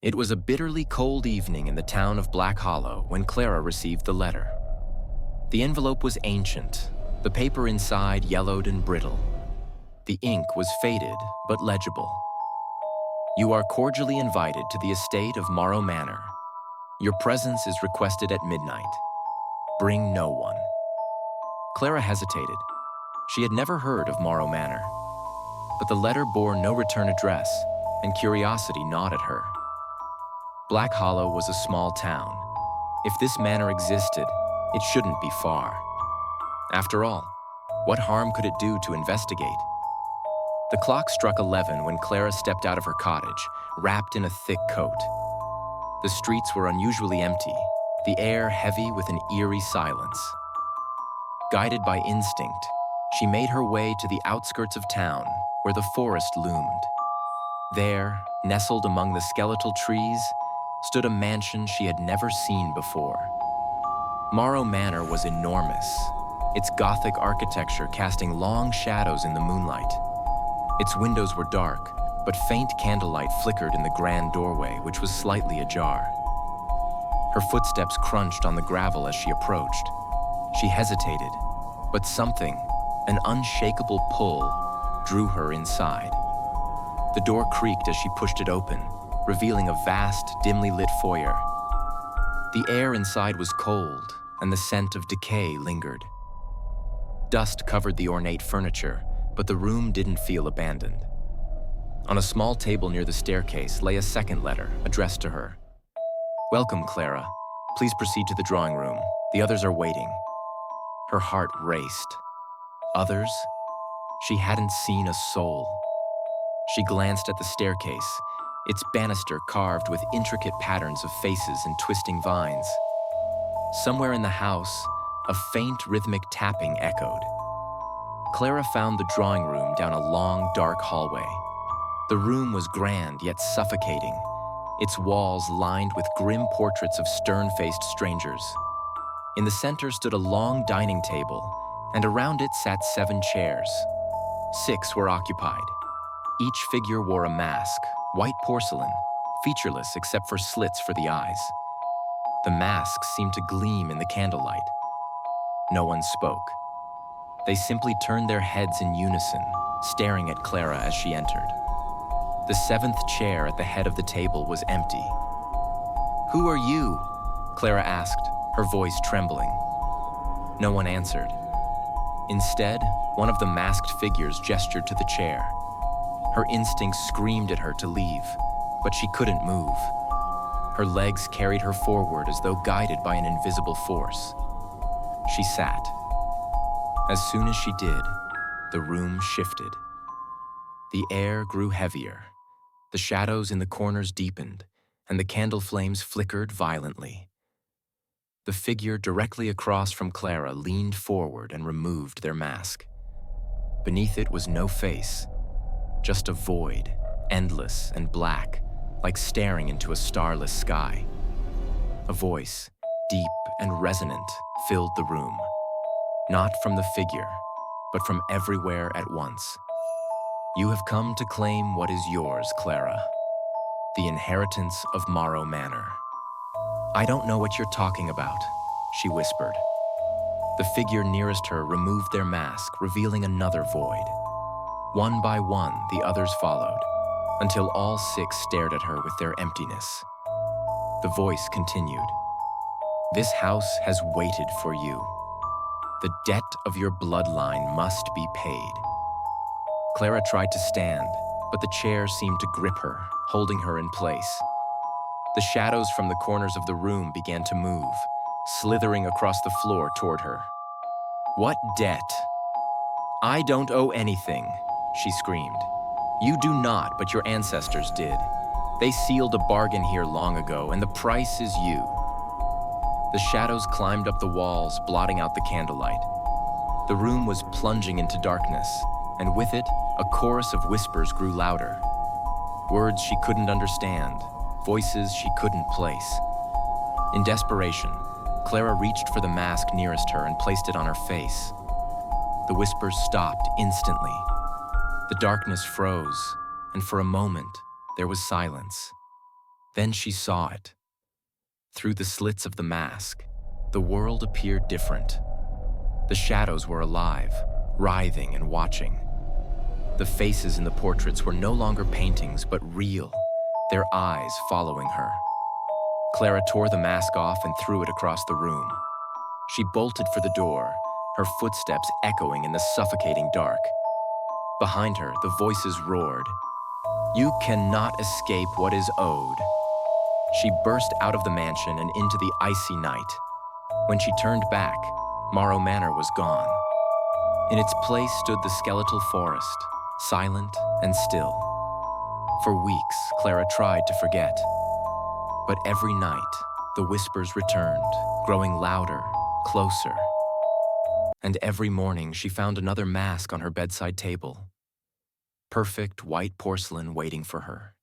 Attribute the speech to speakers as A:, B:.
A: It was a bitterly cold evening in the town of Black Hollow when Clara received the letter. The envelope was ancient, the paper inside yellowed and brittle. The ink was faded but legible. You are cordially invited to the estate of Morrow Manor. Your presence is requested at midnight. Bring no one. Clara hesitated. She had never heard of Morrow Manor, but the letter bore no return address, and curiosity gnawed at her. Black Hollow was a small town. If this manor existed, it shouldn't be far. After all, what harm could it do to investigate? The clock struck 11 when Clara stepped out of her cottage, wrapped in a thick coat. The streets were unusually empty, the air heavy with an eerie silence. Guided by instinct, she made her way to the outskirts of town, where the forest loomed. There, nestled among the skeletal trees, stood a mansion she had never seen before. Morrow Manor was enormous, its Gothic architecture casting long shadows in the moonlight. Its windows were dark, but faint candlelight flickered in the grand doorway, which was slightly ajar. Her footsteps crunched on the gravel as she approached. She hesitated, but something, an unshakable pull, drew her inside. The door creaked as she pushed it open, revealing a vast, dimly lit foyer. The air inside was cold, and the scent of decay lingered. Dust covered the ornate furniture, but the room didn't feel abandoned. On a small table near the staircase lay a second letter, addressed to her. "Welcome, Clara. Please proceed to the drawing room. The others are waiting." Her heart raced. Others? She hadn't seen a soul. She glanced at the staircase, its banister carved with intricate patterns of faces and twisting vines. Somewhere in the house, a faint rhythmic tapping echoed. Clara found the drawing room down a long, dark hallway. The room was grand yet suffocating, its walls lined with grim portraits of stern-faced strangers. In the center stood a long dining table, and around it sat 7 chairs. 6 were occupied. Each figure wore a mask, white porcelain, featureless except for slits for the eyes. The masks seemed to gleam in the candlelight. No one spoke. They simply turned their heads in unison, staring at Clara as she entered. The 7th chair at the head of the table was empty. "Who are you?" Clara asked, her voice trembling. No one answered. Instead, one of the masked figures gestured to the chair. Her instincts screamed at her to leave, but she couldn't move. Her legs carried her forward as though guided by an invisible force. She sat. As soon as she did, the room shifted. The air grew heavier. The shadows in the corners deepened, and the candle flames flickered violently. The figure directly across from Clara leaned forward and removed their mask. Beneath it was no face, just a void, endless and black, like staring into a starless sky. A voice, deep and resonant, filled the room. Not from the figure, but from everywhere at once. "You have come to claim what is yours, Clara. The inheritance of Morrow Manor." "I don't know what you're talking about," she whispered. The figure nearest her removed their mask, revealing another void. One by one, the others followed, until all 6 stared at her with their emptiness. The voice continued. "This house has waited for you. The debt of your bloodline must be paid." Clara tried to stand, but the chair seemed to grip her, holding her in place. The shadows from the corners of the room began to move, slithering across the floor toward her. "What debt? I don't owe anything," she screamed. "You do not, but your ancestors did. They sealed a bargain here long ago, and the price is you." The shadows climbed up the walls, blotting out the candlelight. The room was plunging into darkness, and with it, a chorus of whispers grew louder. Words she couldn't understand, voices she couldn't place. In desperation, Clara reached for the mask nearest her and placed it on her face. The whispers stopped instantly. The darkness froze, and for a moment, there was silence. Then she saw it. Through the slits of the mask, the world appeared different. The shadows were alive, writhing and watching. The faces in the portraits were no longer paintings, but real, their eyes following her. Clara tore the mask off and threw it across the room. She bolted for the door, her footsteps echoing in the suffocating dark. Behind her, the voices roared, "You cannot escape what is owed." She burst out of the mansion and into the icy night. When she turned back, Morrow Manor was gone. In its place stood the skeletal forest, silent and still. For weeks, Clara tried to forget. But every night, the whispers returned, growing louder, closer. And every morning, she found another mask on her bedside table. Perfect white porcelain waiting for her.